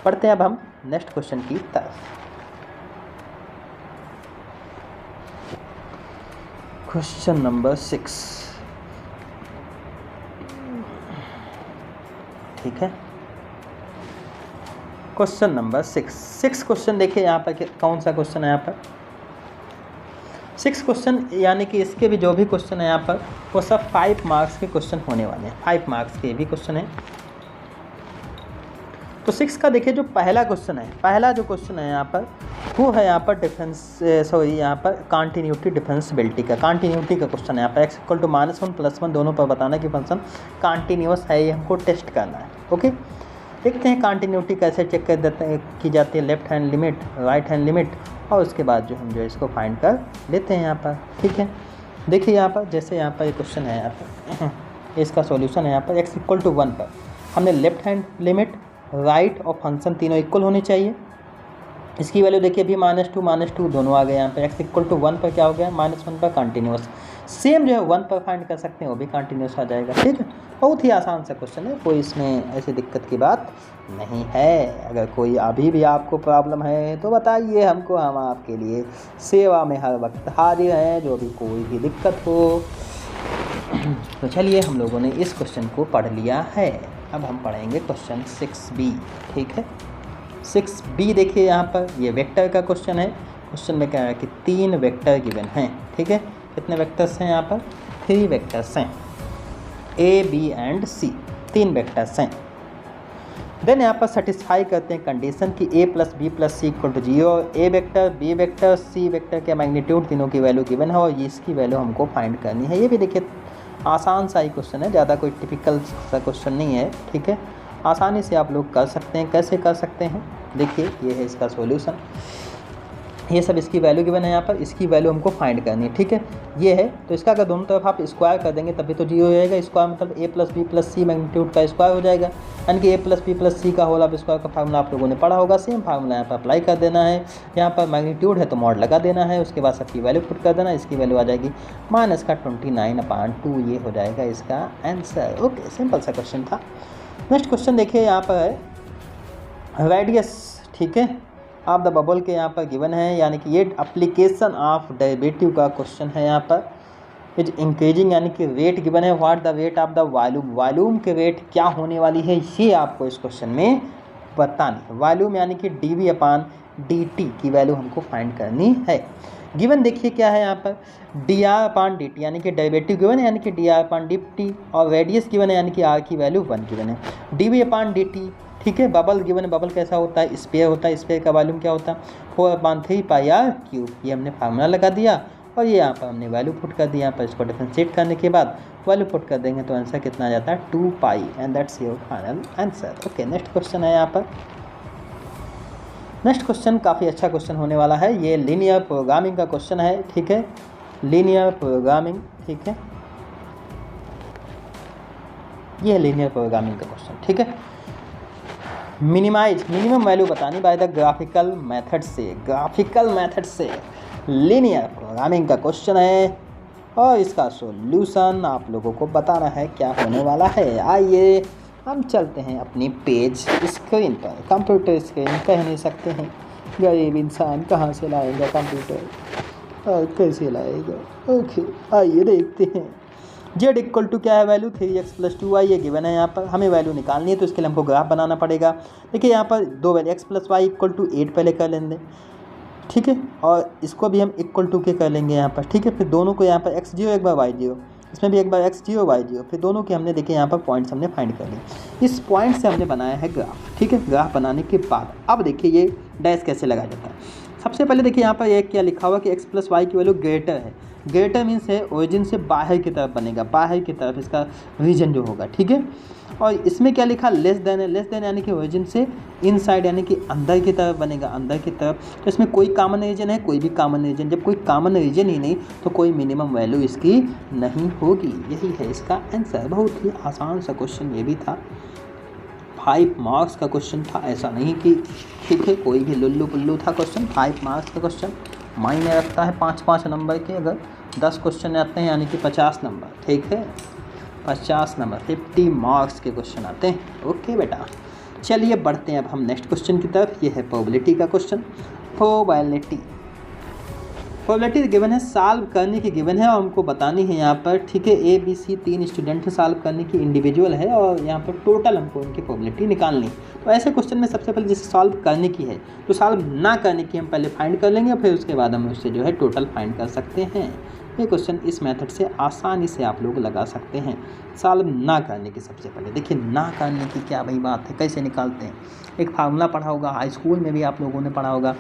A: पढ़ते हैं अब हम नेक्स्ट क्वेश्चन की तरफ। क्वेश्चन नंबर 6, ठीक है। क्वेश्चन नंबर 6 क्वेश्चन देखिए यहाँ पर कौन सा क्वेश्चन है यहाँ पर, 6 क्वेश्चन, यानी कि इसके भी जो भी क्वेश्चन है यहाँ पर वो सब 5 मार्क्स के क्वेश्चन होने वाले हैं, 5 मार्क्स के भी क्वेश्चन है। तो 6 का देखिए जो पहला क्वेश्चन है, पहला जो क्वेश्चन है यहाँ पर वो है यहाँ पर यहाँ पर कॉन्टीन्यूटी डिफरेंशिएबिलिटी का, कॉन्टीन्यूटी का क्वेश्चन है यहाँ पर। x इक्वल टू -1 +1 दोनों पर बताना कि फंक्शन कॉन्टीन्यूअस है, ये हमको टेस्ट करना है, ओके। देखते हैं कॉन्टीन्यूटी कैसे चेक कर देते हैं, की जाती है, left hand limit, right hand limit, और उसके बाद जो हम जो इसको फाइंड कर लेते हैं यहाँ पर, ठीक है। देखिए यहाँ पर जैसे यहाँ पर ये क्वेश्चन है यहाँ पर, इसका सॉल्यूशन है यहाँ पर x इक्वल टू 1 पर हमने लेफ्ट हैंड लिमिट, राइट और फंक्शन तीनों इक्वल होने चाहिए। इसकी वैल्यू देखिए अभी -2 दोनों आ गए यहाँ पे। x इक्वल टू 1 पर क्या हो गया, -1 पर कंटिन्यूस। सेम जो है 1 पर फाइंड कर सकते हैं, वो भी कंटिन्यूस आ जाएगा, ठीक है। बहुत ही आसान सा क्वेश्चन है, कोई इसमें ऐसी दिक्कत की बात नहीं है। अगर कोई अभी भी आपको प्रॉब्लम है तो बताइए हमको, हम आपके लिए सेवा में हर वक्त हाजिर हैं, जो भी कोई भी दिक्कत हो। तो चलिए हम लोगों ने इस क्वेश्चन को पढ़ लिया है, अब हम पढ़ेंगे क्वेश्चन 6b, ठीक है। 6b देखिए यहाँ पर ये वेक्टर का क्वेश्चन है। क्वेश्चन में क्या है कि 3 वेक्टर गिवन हैं, ठीक है। कितने वेक्टर्स हैं यहाँ पर, 3 वेक्टर्स हैं, A B and C, 3 vectors हैं। देन यहाँ पर सेटिस्फाई करते हैं कंडीशन कि a plus B plus C equal to 0, A vector B vector C vector के मैग्नीट्यूड तीनों की वैल्यू गिवन है और इसकी वैल्यू हमको फाइंड करनी है। ये भी देखिए आसान सा ही क्वेश्चन है, ज़्यादा कोई टिपिकल सा क्वेश्चन नहीं है, ठीक है, आसानी से आप लोग कर सकते हैं। कैसे कर सकते हैं, देखिए ये है इसका सॉल्यूशन, ये सब इसकी वैल्यू गिवन है यहाँ पर, इसकी वैल्यू हमको फाइंड करनी है, ठीक है, ये है। तो इसका अगर दोनों तरफ आप स्क्वायर कर देंगे तभी तो 0 हो जाएगा। स्क्वायर मतलब a plus B plus C magnitude का स्क्वायर हो जाएगा, यानी कि a plus B plus C का होल ऑफ स्क्वायर का फार्मूला आप लोगों ने पढ़ा होगा। सेम फार्मूला यहाँ पर अप्लाई कर देना है, यहाँ पर मैग्नीट्यूड है तो मॉड लगा देना है, उसके बाद सबकी वैल्यू पुट कर देना, इसकी वैल्यू आ जाएगी -29/2, ये हो जाएगा इसका आंसर। ओके, सिंपल सा क्वेश्चन था। नेक्स्ट क्वेश्चन देखिए, यहाँ पर है रेडियस, ठीक है, आप द बबल के यहाँ पर गिवन है, यानी कि ये एप्लीकेशन ऑफ डेरिवेटिव का क्वेश्चन है। यहाँ पर इज इंक्रीजिंग, यानी कि वेट गिवन है, what the weight of the volume, volume के वेट क्या होने वाली है ये आपको इस क्वेश्चन में बतानी है। वॉल्यूम यानी कि dv/dt की वैल्यू हमको फाइंड करनी है। गिवन देखिए क्या है यहाँ पर, dr/dt यानी कि डेरिवेटिव गिवन है, यानी कि dr/dt, और रेडियस गिवन है यानी कि r की वैल्यू 1 गिवन है। dv/dt, ठीक है, बबल गिवन है, बबल कैसा होता है, स्फीयर होता है, स्फीयर का वॉल्यूम क्या होता है 4/3πr³, ये हमने फार्मूला लगा दिया और ये यहाँ पर हमने वैल्यू पुट कर दी। यहाँ पर इसको डिफरेंशिएट करने के बाद वैल्यू पुट कर देंगे तो आंसर कितना आ जाता है 2π, and that's your final answer. Okay, next question है यहाँ पर। नेक्स्ट क्वेश्चन काफ़ी अच्छा क्वेश्चन होने वाला है, ये लीनियर प्रोग्रामिंग का क्वेश्चन है, ठीक है, लीनियर प्रोग्रामिंग, ठीक है, ये लीनियर प्रोग्रामिंग का क्वेश्चन, ठीक है। मिनिमम वैल्यू बतानी बाय द ग्राफिकल मेथड से, ग्राफिकल मेथड से लीनियर प्रोग्रामिंग का क्वेश्चन है और इसका सॉल्यूशन आप लोगों को बताना है क्या होने वाला है। आइए हम चलते हैं अपनी पेज स्क्रीन पर, कंप्यूटर स्क्रीन कह नहीं सकते हैं, गरीब इंसान कहाँ से लाएगा कंप्यूटर और कैसे लाएगा। ओके, आइए देखते हैं। जेड इक्वल टू क्या है वैल्यू 3x + 2y, ये गिवन है। यहाँ पर हमें वैल्यू निकालनी है तो इसके लिए हमको ग्राफ बनाना पड़ेगा। देखिए यहाँ पर दो वैल्यू x + y = 8 पहले कर लेंगे, ठीक है, और इसको भी हम इक्वल टू के कर लेंगे यहाँ पर, ठीक है। फिर दोनों को यहाँ पर x0 एक बार y0, इसमें भी एक बार x0 y0, फिर दोनों के हमने देखिए यहाँ पर पॉइंट्स हमने फाइंड कर लिए। इस पॉइंट से हमने बनाया है ग्राफ, ठीक है। ग्राफ बनाने के बाद अब देखिए ये डैश कैसे लगाया जाता है। सबसे पहले देखिए यहाँ पर एक क्या लिखा हुआ कि x + y की वैल्यू ग्रेटर है, ग्रेटर मीन्स है ओरिजिन से बाहर की तरफ बनेगा, बाहर की तरफ इसका रीजन जो होगा, ठीक है। और इसमें क्या लिखा, लेस देन है, लेस देन यानी कि ओरिजिन से इनसाइड यानी कि अंदर की तरफ बनेगा, अंदर की तरफ। तो इसमें कोई कॉमन रीजन है, कोई भी कॉमन रीजन, जब कोई कॉमन रीजन ही नहीं तो कोई मिनिमम वैल्यू इसकी नहीं होगी, यही है इसका आंसर। बहुत ही आसान सा क्वेश्चन ये भी था, 5 मार्क्स का क्वेश्चन था, ऐसा नहीं कि ठीक है कोई भी लुल्लू पुल्लू था क्वेश्चन। 5 मार्क्स का क्वेश्चन मायने रखता है, 5-5 नंबर के अगर 10 क्वेश्चन आते हैं यानी कि 50 नंबर, ठीक है, 50 नंबर 50 मार्क्स के क्वेश्चन आते हैं। ओके बेटा, चलिए बढ़ते हैं अब हम नेक्स्ट क्वेश्चन की तरफ। ये है प्रोबेबिलिटी का क्वेश्चन। प्रोबेबिलिटी गिवन है, सॉल्व करने की गिवन है और हमको बतानी है यहाँ पर, ठीक है। ए बी सी 3 स्टूडेंट है, सॉल्व करने की इंडिविजुअल है और यहाँ पर टोटल हमको उनकी प्रोबेबिलिटी निकालनी। तो ऐसे क्वेश्चन में सबसे पहले जैसे सॉल्व करने की है तो सॉल्व ना करने की हम पहले फाइंड कर लेंगे, फिर उसके बाद हम उससे जो है टोटल फाइंड कर सकते हैं। ये क्वेश्चन इस मेथड से आसानी से आप लोग लगा सकते हैं। सॉल्व ना करने की सबसे पहले देखिए, ना करने की क्या भाई बात है, कैसे निकालते हैं। एक फार्मूला पढ़ा होगा, हाई स्कूल में भी आप लोगों ने पढ़ा होगा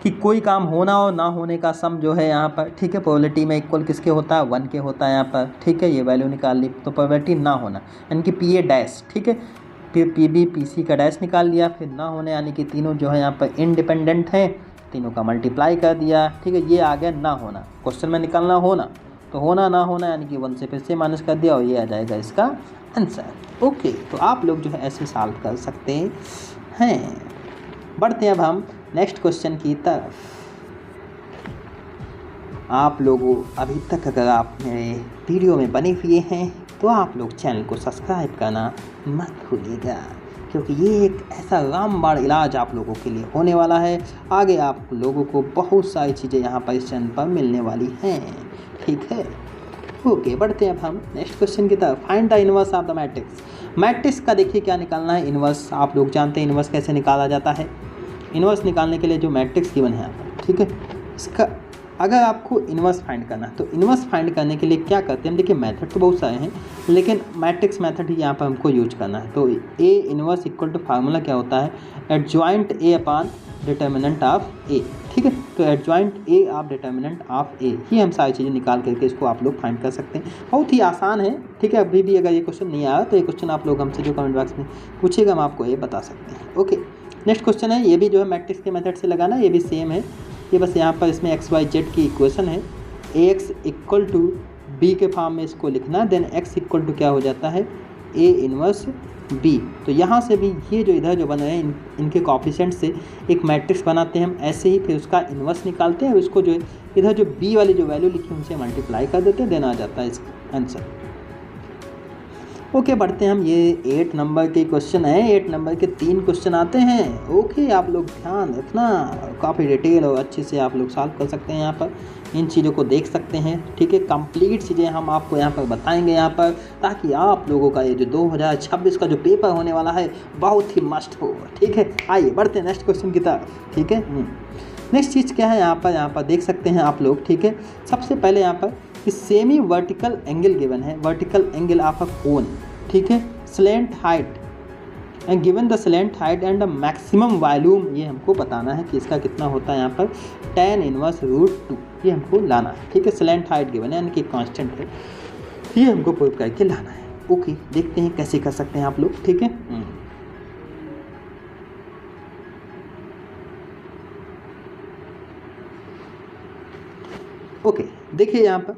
A: कि कोई काम होना और ना होने का सम जो है यहाँ पर, ठीक है, प्रोबेबिलिटी में इक्वल किसके होता है, 1 के होता है यहाँ पर, ठीक है। ये वैल्यू निकाल ली तो प्रोबेबिलिटी ना होना यानी कि पी ए डैश, ठीक है, फिर पी बी पी सी का डैश निकाल लिया, फिर ना होने यानी कि तीनों जो है यहाँ पर इंडिपेंडेंट हैं, तीनों का मल्टीप्लाई कर दिया, ठीक है। ये आ गया ना होना, क्वेश्चन में निकालना होना, तो होना ना होना यानी कि 1 से फिर से माइनस कर दिया और ये आ जाएगा इसका आंसर। ओके, तो आप लोग जो है ऐसे सॉल्व कर सकते हैं। बढ़ते हैं अब हम नेक्स्ट क्वेश्चन की तरफ। आप लोगों अभी तक अगर आप मेरे वीडियो में बने हुए हैं तो आप लोग चैनल को सब्सक्राइब करना मत भूलिएगा, क्योंकि ये एक ऐसा रामबाण इलाज आप लोगों के लिए होने वाला है। आगे आप लोगों को बहुत सारी चीज़ें यहाँ पर इस चैनल पर मिलने वाली हैं, ठीक है। ओके, बढ़ते हैं अब हम नेक्स्ट क्वेश्चन की तरफ। Find the inverse of the matrix. Matrix का देखिए क्या निकालना है, इनवर्स। आप लोग जानते हैं इनवर्स कैसे निकाला जाता है। इनवर्स निकालने के लिए जो मैट्रिक्स गिवन है यहाँ पर, ठीक है, इसका अगर आपको इन्वर्स फाइंड करना है तो इन्वर्स फाइंड करने के लिए क्या करते हैं हम, देखिए मेथड तो बहुत सारे हैं लेकिन मैट्रिक्स मेथड ही यहाँ पर हमको यूज करना है। तो A inverse equal to formula क्या होता है, adjoint A upon determinant of A, ठीक है। तो adjoint A of determinant of A ही हम सारी चीज़ें निकाल करके इसको आप लोग फाइंड कर सकते हैं। बहुत ही आसान है, ठीक है। अभी भी अगर ये क्वेश्चन नहीं आया तो ये क्वेश्चन आप लोग हमसे जो कमेंट बॉक्स में पूछेगा हम आपको ये बता सकते हैं। ओके, नेक्स्ट क्वेश्चन है, ये भी जो है मैट्रिक्स के मेथड से लगाना, ये भी सेम है। ये बस यहाँ पर इसमें एक्स वाई जेड की इक्वेशन है, ए एक्स इक्वल टू बी के फॉर्म में इसको लिखना, देन एक्स इक्वल टू क्या हो जाता है, ए इनवर्स बी। तो यहाँ से भी ये जो इधर जो बन रहे हैं इनके कोएफिशिएंट से एक मैट्रिक्स बनाते हैं हम ऐसे ही, फिर उसका इन्वर्स निकालते हैं और इसको जो इधर जो बी वाली जो वैल्यू लिखी उनसे मल्टीप्लाई कर देते हैं, देन आ जाता है इसका आंसर। ओके, बढ़ते हैं हम, ये 8 नंबर के क्वेश्चन है, 8 नंबर के 3 क्वेश्चन आते हैं। ओके, आप लोग ध्यान रखना, काफ़ी डिटेल और अच्छे से आप लोग सॉल्व कर सकते हैं, यहाँ पर इन चीज़ों को देख सकते हैं, ठीक है। कंप्लीट चीज़ें हम आपको यहाँ पर बताएंगे यहाँ पर, ताकि आप लोगों का ये जो 2026 का जो पेपर होने वाला है बहुत ही मस्त हो, ठीक है। आइए बढ़ते हैं नेक्स्ट क्वेश्चन की तरफ, ठीक है। नेक्स्ट चीज़ क्या है यहाँ पर देख सकते हैं आप लोग, ठीक है। सबसे पहले यहाँ पर कि सेमी वर्टिकल एंगल गिवन है, वर्टिकल एंगल ऑफ अ कोन, ठीक है, slant height and given the slant height and the maximum volume, ये हमको बताना है कि इसका कितना होता है यहाँ पर tan इनवर्स √2, ये हमको लाना है, ठीक है। स्लैंट हाइट गिवन है यानी कि कांस्टेंट है, ये हमको प्रूव करके लाना है। ओके, देखते हैं कैसे कर सकते हैं आप लोग, ठीक है। ओके, देखिए यहाँ पर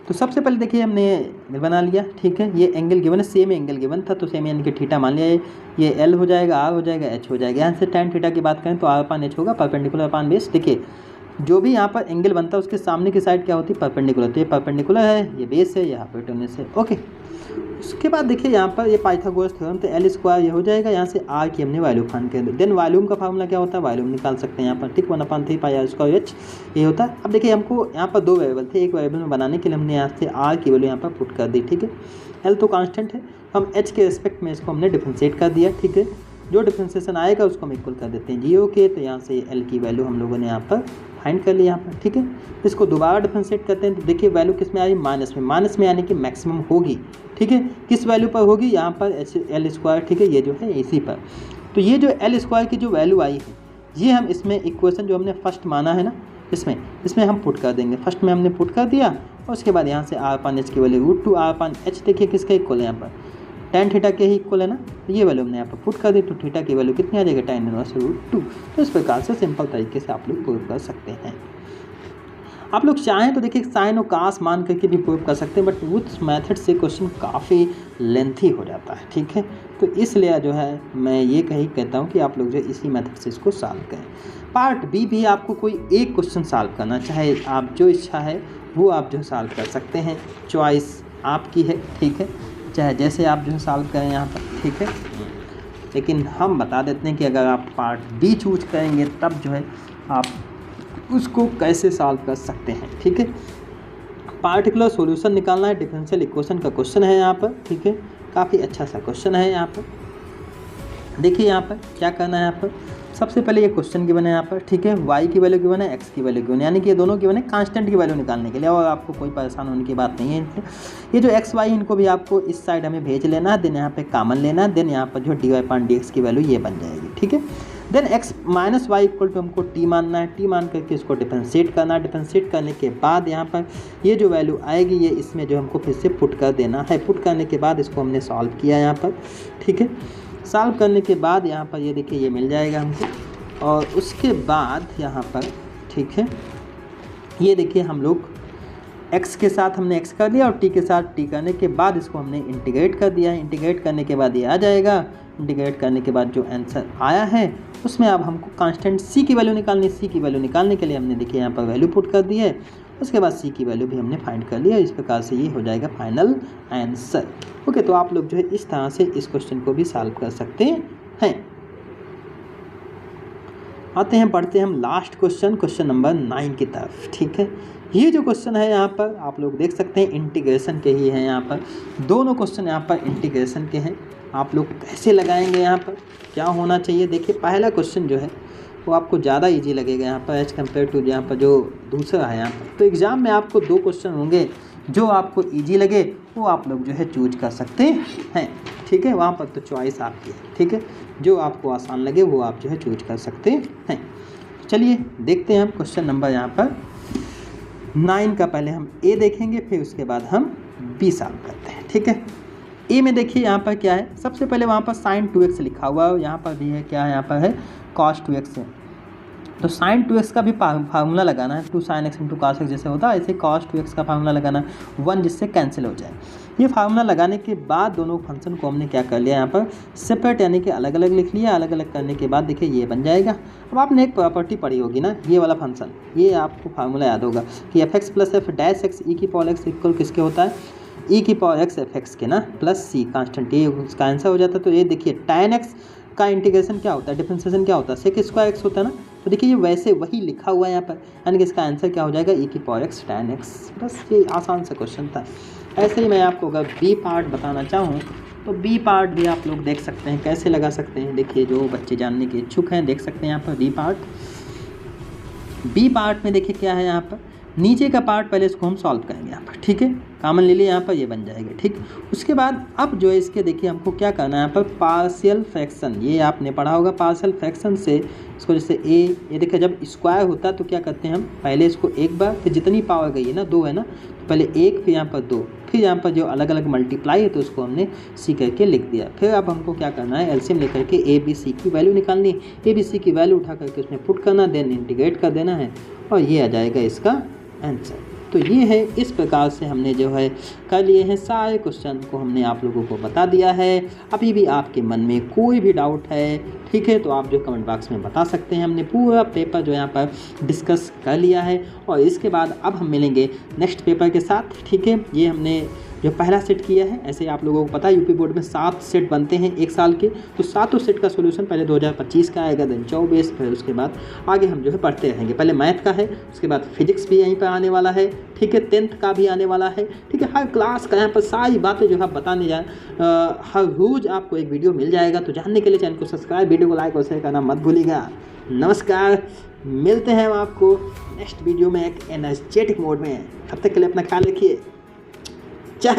A: तो सबसे पहले देखिए हमने बना लिया, ठीक है। ये एंगल गिवन है, सेम एंगल गिवन था तो सेम यानी कि थीटा मान लिया, ये एल हो जाएगा, आर हो जाएगा, एच हो जाएगा। यहाँ से tan थीटा की बात करें तो आर अपान एच होगा, परपेंडिकुलर अपान बेस। देखिए जो भी यहाँ पर एंगल बनता है उसके सामने की साइड क्या होती है, परपेंडिकुलर, तो ये परपेंडिकुलर है, ये बेस है, ये हाइपोटेन्यूस है। ओके, उसके बाद देखिए यहाँ पर ये पाइथागोरस थ्योरम, तो एल स्क्वायर ये हो जाएगा, यहाँ से आर की हमने वैल्यू फाइंड कर दी। देन वॉल्यूम का फार्मूला क्या होता है, वॉल्यूम निकाल सकते हैं यहाँ पर, ठीक, 1/3 पाई आर स्क्वायर एच ये होता है। अब देखिए हमको यहाँ पर 2 वेरिएबल थे, एक वेरिएबल में बनाने के लिए हमने यहाँ से आर की वैल्यू यहाँ पर पुट कर दी, ठीक है। एल तो कांस्टेंट है, हम एच के रिस्पेक्ट में इसको हमने डिफ्रेंशिएट कर दिया, ठीक है। जो डिफ्रेंशिएशन आएगा उसको हम इक्वल कर देते हैं 0 के, तो यहाँ से एल की वैल्यू हम लोगों ने यहाँ पर फाइंड कर लिया यहाँ पर, ठीक है। इसको दोबारा डिफ्रेंशिएट करते हैं तो देखिए वैल्यू किस में आ रही, माइनस में यानी कि मैक्सिमम होगी, ठीक है। किस वैल्यू पर होगी, यहाँ पर एल स्क्वायर, ठीक है, ये जो है इसी पर। तो ये जो एल स्क्वायर की जो वैल्यू आई है ये हम इसमें इक्वेशन जो हमने फर्स्ट माना है ना, इसमें हम पुट कर देंगे। फर्स्ट में हमने पुट कर दिया और उसके बाद यहाँ से आर अपान एच की वैल्यू √2, आर अपान एच देखिए किसका इक्वल है यहाँ पर, tan थीटा के ही इक्वल है ना, तो ये वैल्यू हमने यहाँ पर पुट कर दी, तो थीटा की वैल्यू कितनी आ जाएगी, tan इनवर्स √2। तो इस प्रकार से सिंपल तरीके से आप लोग प्रूव कर सकते हैं। आप लोग चाहें तो देखिए साइन और कास मान करके भी प्रूव कर सकते हैं, बट उस मेथड से क्वेश्चन काफ़ी लेंथी हो जाता है, ठीक है। तो इसलिए जो है मैं ये कहता हूँ कि आप लोग जो इसी मेथड से इसको सॉल्व करें। पार्ट बी भी आपको कोई एक क्वेश्चन सॉल्व करना, चाहे आप जो इच्छा है वो आप जो सॉल्व कर सकते हैं, चॉइस आपकी है, ठीक है, चाहे जैसे आप जो है सॉल्व करें यहाँ पर, ठीक है। लेकिन हम बता देते हैं कि अगर आप पार्ट बी चूज करेंगे तब जो है आप उसको कैसे सॉल्व कर सकते हैं, ठीक है। पार्टिकुलर सॉल्यूशन निकालना है, डिफरेंशियल इक्वेशन का क्वेश्चन है यहाँ पर, ठीक है। काफ़ी अच्छा सा क्वेश्चन है यहाँ पर। देखिए यहाँ पर क्या करना है, यहाँ पर सबसे पहले ये क्वेश्चन गिवन है यहाँ पर, ठीक है। y की वैल्यू गिवन है, x की वैल्यू गिवन है, यानी कि ये दोनों गिवन है कांस्टेंट की वैल्यू निकालने के लिए, और आपको कोई परेशान होने की बात नहीं है इनसे। ये जो x y इनको भी आपको इस साइड हमें भेज लेना है, देन यहाँ पे कॉमन लेना है, देन यहाँ पर जो dy/dx की वैल्यू ये बन जाएगी, ठीक है। Then x minus Y equal to हमको t मानना है, t मान करके इसको डिफरेंशिएट करना है। डिफरेंशिएट करने के बाद यहाँ पर ये जो वैल्यू आएगी ये इसमें जो हमको फिर से पुट कर देना है। पुट करने के बाद इसको हमने सॉल्व किया यहाँ पर, ठीक है। सॉल्व करने के बाद यहाँ पर ये देखिए ये मिल जाएगा हमको, और उसके बाद यहाँ पर, ठीक है, ये देखिए हम लोग x के साथ हमने x कर दिया और t के साथ t करने के बाद इसको हमने इंटीग्रेट कर दिया है। इंटीग्रेट करने के बाद ये आ जाएगा। इंटीग्रेट करने के बाद जो आंसर आया है उसमें अब हमको कांस्टेंट c की वैल्यू निकालनी है। c की वैल्यू निकालने के लिए हमने देखिए यहाँ पर वैल्यू पुट कर दी है, उसके बाद c की वैल्यू भी हमने फाइंड कर लिया। इस प्रकार से ये हो जाएगा फाइनल आंसर। ओके, तो आप लोग जो है इस तरह से इस क्वेश्चन को भी सॉल्व कर सकते हैं। आते हैं, पढ़ते हैं हम लास्ट क्वेश्चन नंबर 9 की तरफ, ठीक है। ये जो क्वेश्चन है यहाँ पर आप लोग देख सकते हैं इंटीग्रेशन के ही हैं। यहाँ पर दोनों क्वेश्चन यहाँ पर इंटीग्रेशन के हैं। आप लोग कैसे लगाएंगे, यहाँ पर क्या होना चाहिए, देखिए पहला क्वेश्चन जो है वो आपको ज़्यादा इजी लगेगा यहाँ पर एज कम्पेयर टू यहाँ पर जो दूसरा है यहाँ पर। तो एग्ज़ाम में आपको 2 क्वेश्चन होंगे, जो आपको इजी लगे वो आप लोग जो है चूज कर सकते हैं, ठीक है। वहाँ पर तो चॉइस आपकी है, ठीक है। जो आपको आसान लगे वो आप जो है चूज कर सकते हैं। चलिए देखते हैं हम क्वेश्चन नंबर यहाँ पर 9 का। पहले हम ए देखेंगे, फिर उसके बाद हम बी सॉल्व करते हैं, ठीक है। ए में देखिए यहाँ पर क्या है, सबसे पहले वहाँ पर sin 2x लिखा हुआ है, यहाँ पर भी है क्या है, यहाँ पर है cos 2x है। तो sin 2x का भी फार्मूला लगाना है, 2 sin x into cos x जैसे होता है, ऐसे cos 2x का फार्मूला लगाना, 1 जिससे कैंसिल हो जाए। ये फार्मूला लगाने के बाद दोनों फंक्शन को हमने क्या कर लिया, यहाँ पर सेपरेट यानी कि अलग अलग लिख लिया। अलग अलग करने के बाद देखिए ये बन जाएगा। अब आपने एक प्रॉपर्टी पढ़ी होगी ना, ये वाला फंक्शन, ये आपको फार्मूला याद होगा कि f(x + f) dash x e की पावर x इक्वल किसके होता है, e की पावर x f(x) के ना प्लस c कांस्टेंट, ये उसका आंसर हो जाता है। तो ये देखिए tan x का इंटीग्रेशन क्या होता है, डिफरेंशिएशन क्या होता है, sec स्क्वायर x होता है ना। तो देखिए ये वैसे वही लिखा हुआ है यहाँ पर, यानी कि इसका आंसर क्या हो जाएगा, e की पावर x tan x। बस ये आसान सा क्वेश्चन था। ऐसे ही मैं आपको अगर बी पार्ट बताना चाहूँ तो बी पार्ट भी आप लोग देख सकते हैं कैसे लगा सकते हैं। देखिए जो बच्चे जानने के इच्छुक हैं देख सकते हैं यहाँ पर बी पार्ट में देखिए क्या है, यहाँ पर नीचे का पार्ट पहले इसको हम सॉल्व करेंगे यहाँ पर, ठीक है। कॉमन ले लिए यहाँ पर, ये बन जाएगा, ठीक। उसके बाद अब जो है इसके देखिए हमको क्या करना है यहाँ पर, पार्शियल फ्रैक्शन, ये आपने पढ़ा होगा। पार्शियल फ्रैक्शन से इसको जैसे ये देखिए जब स्क्वायर होता है तो क्या करते हैं हम, पहले इसको एक बार, फिर जितनी पावर गई है ना 2 है ना, तो पहले 1 फिर यहाँ पर 2, फिर यहाँ पर जो अलग अलग मल्टीप्लाई है तो उसको हमने सी करके लिख दिया। फिर अब हमको क्या करना है, एलसीएम लेकर के ए बी सी की वैल्यू निकालनी है। ए बी सी की वैल्यू उठा करके उसमें पुट करना, देन इंटीग्रेट कर देना है और ये आ जाएगा इसका आंसर। तो ये है, इस प्रकार से हमने जो है कर लिए हैं सारे क्वेश्चन को हमने आप लोगों को बता दिया है। अभी भी आपके मन में कोई भी डाउट है, ठीक है, तो आप जो कमेंट बॉक्स में बता सकते हैं। हमने पूरा पेपर जो यहाँ पर डिस्कस कर लिया है और इसके बाद अब हम मिलेंगे नेक्स्ट पेपर के साथ, ठीक है। ये हमने जो पहला सेट किया है, ऐसे आप लोगों को पता है यूपी बोर्ड में 7 सेट बनते हैं 1 साल के, तो 7 सेट का सोल्यूशन पहले 2025 का आएगा, देन 24, फिर उसके बाद आगे हम जो है पढ़ते रहेंगे। पहले मैथ का है, उसके बाद फिजिक्स भी यहीं पर आने वाला है, ठीक है, 10th का भी आने वाला है, ठीक है। हर क्लास का यहाँ पर सारी बातें जो है बताने जाए, हर रोज़ आपको एक वीडियो मिल जाएगा। तो जानने के लिए चैनल को सब्सक्राइब, वीडियो को लाइक और शेयर करना मत भूलिएगा। नमस्कार, मिलते हैं हम आपको नेक्स्ट वीडियो में एक एनर्जेटिक मोड में। तब तक के लिए अपना ख्याल रखिए। जय